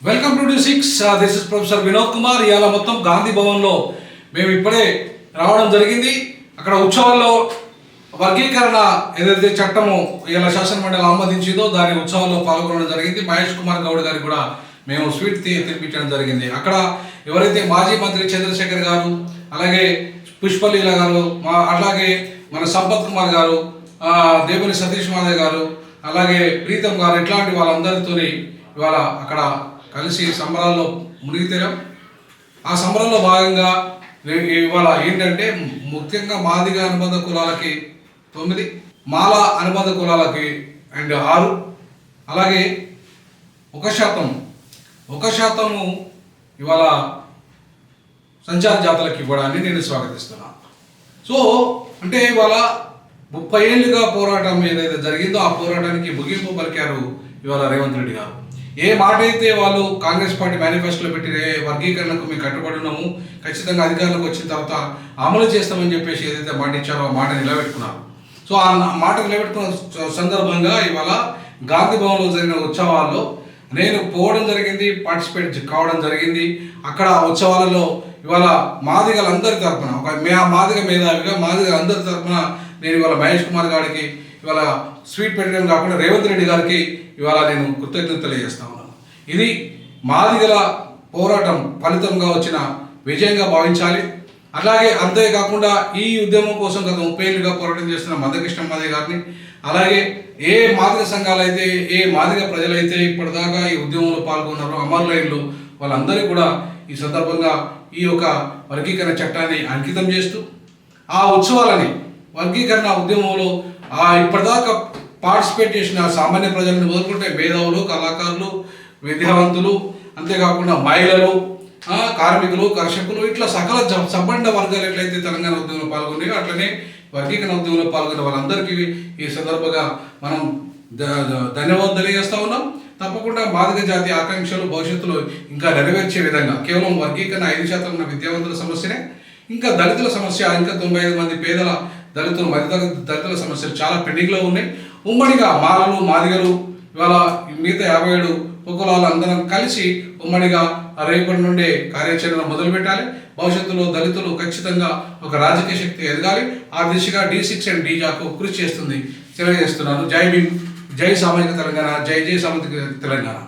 Welcome to డి6. This is professor Vinod Kumar. ఇవాళ మొత్తం గాంధీ భవన్లో మేము ఇప్పుడే రావడం జరిగింది. అక్కడ ఉత్సవాల్లో వర్గీకరణ ఏదైతే చట్టము ఇలా శాసనమండలి ఆమోదించిందో దాని ఉత్సవాల్లో పాల్గొనడం జరిగింది. మహేష్ కుమార్ గౌడ్ గారికి కూడా మేము స్వీట్ తినిపించడం జరిగింది. అక్కడ ఎవరైతే మాజీ మంత్రి చంద్రశేఖర్ గారు, అలాగే పుష్పలీల గారు, అలాగే మన సంపత్ కుమార్ గారు, దేవిని సతీష్ మాధవ్ గారు, అలాగే ప్రీతం గారు, ఇట్లాంటి వాళ్ళందరితో ఇవాళ అక్కడ కలిసి సంబరాల్లో మునిగితేరాం. ఆ సంబరాల్లో భాగంగా ఇవాళ ఏంటంటే ముఖ్యంగా మాదిగ అనుబంధ కులాలకి 9, మాల అనుబంధ కులాలకి 6, అలాగే 1% ఇవాళ సంచార జాతలకు ఇవ్వడాన్ని నేను స్వాగతిస్తున్నాను. సో అంటే ఇవాళ 30 ఏళ్ళుగా పోరాటం ఏదైతే జరిగిందో ఆ పోరాటానికి ముగింపు పలికారు ఇవాళ రేవంత్ రెడ్డి గారు. ఏ మాట అయితే వాళ్ళు కాంగ్రెస్ పార్టీ మేనిఫెస్టోలో పెట్టి వర్గీకరణకు మేము కట్టుబడి ఉన్నాము, ఖచ్చితంగా అధికారంలోకి వచ్చిన తర్వాత అమలు చేస్తామని చెప్పేసి ఏదైతే మాట ఇచ్చారో ఆ మాట నిలబెట్టుకున్నారు. సో ఆ మాట నిలబెట్టుకున్న సందర్భంగా ఇవాళ గాంధీ భవన్లో జరిగిన ఉత్సవాల్లో నేను పోవడం జరిగింది, పార్టిసిపేట్ కావడం జరిగింది. అక్కడ ఉత్సవాలలో ఇవాళ మాదిగలందరి తరఫున మాదిగ మేధావిగా మాదిగలందరి తరఫున నేను ఇవాళ మహేష్ కుమార్ గారికి ఇవాళ స్వీట్ పెట్టడం కాకుండా రేవంత్ రెడ్డి గారికి ఇవాళ నేను కృతజ్ఞతలు తెలియజేస్తా ఉన్నాను. ఇది మాదిగల పోరాటం ఫలితంగా వచ్చిన విజయంగా భావించాలి. అలాగే అంతేకాకుండా ఈ ఉద్యమం కోసం గత 30 ఏళ్ళుగా పోరాటం చేస్తున్న మందకృష్ణ మాదిగ గారిని, అలాగే ఏ మాదిగ సంఘాలు అయితే, ఏ మాదిగ ప్రజలైతే ఇప్పటిదాకా ఈ ఉద్యమంలో పాల్గొన్నారో అమరులైన్లు వాళ్ళందరికీ కూడా ఈ సందర్భంగా ఈ యొక్క వర్గీకరణ చట్టాన్ని అంకితం చేస్తూ ఆ ఉత్సవాలని వర్గీకరణ ఉద్యమంలో ఇప్పటిదాకా పార్టిసిపేట్ చేసిన సామాన్య ప్రజలను మొదలుకుంటే మేధావులు, కళాకారులు, విద్యావంతులు, అంతేకాకుండా మహిళలు, కార్మికులు, కర్షకులు, ఇట్లా సకల సబ్బండ వర్గాలు ఎట్లయితే తెలంగాణ ఉద్యమంలో పాల్గొన్నాయో అట్లనే వర్గీకరణ ఉద్యమంలో పాల్గొన్న వాళ్ళందరికీ ఈ సందర్భంగా మనం ధన్యవాదాలు తెలియజేస్తా ఉన్నాం. తప్పకుండా మాదిగ జాతి ఆకాంక్షలు భవిష్యత్తులో ఇంకా నెరవేర్చే విధంగా కేవలం వర్గీకరణ 5% ఉన్న విద్యావంతుల సమస్యనే, ఇంకా దళితుల సమస్య, ఇంకా 95 మంది పేదల దళితులు, దళితుల సమస్యలు చాలా పెండింగ్లో ఉన్నాయి. ఉమ్మడిగా మాలలు, మాదిగలు, ఇవాళ మిగతా 57 ఉపకులాలు అందరం కలిసి ఉమ్మడిగా రేపటి నుండే కార్యాచరణ మొదలుపెట్టాలి. భవిష్యత్తులో దళితులు ఖచ్చితంగా ఒక రాజకీయ శక్తి ఎదగాలి. ఆ దిశగా డి6 అండ్ డిజాకు కృషి చేస్తుంది తెలియజేస్తున్నాను. జై భీమ్, జై సామాజిక తెలంగాణ, జై జై సామాజిక తెలంగాణ.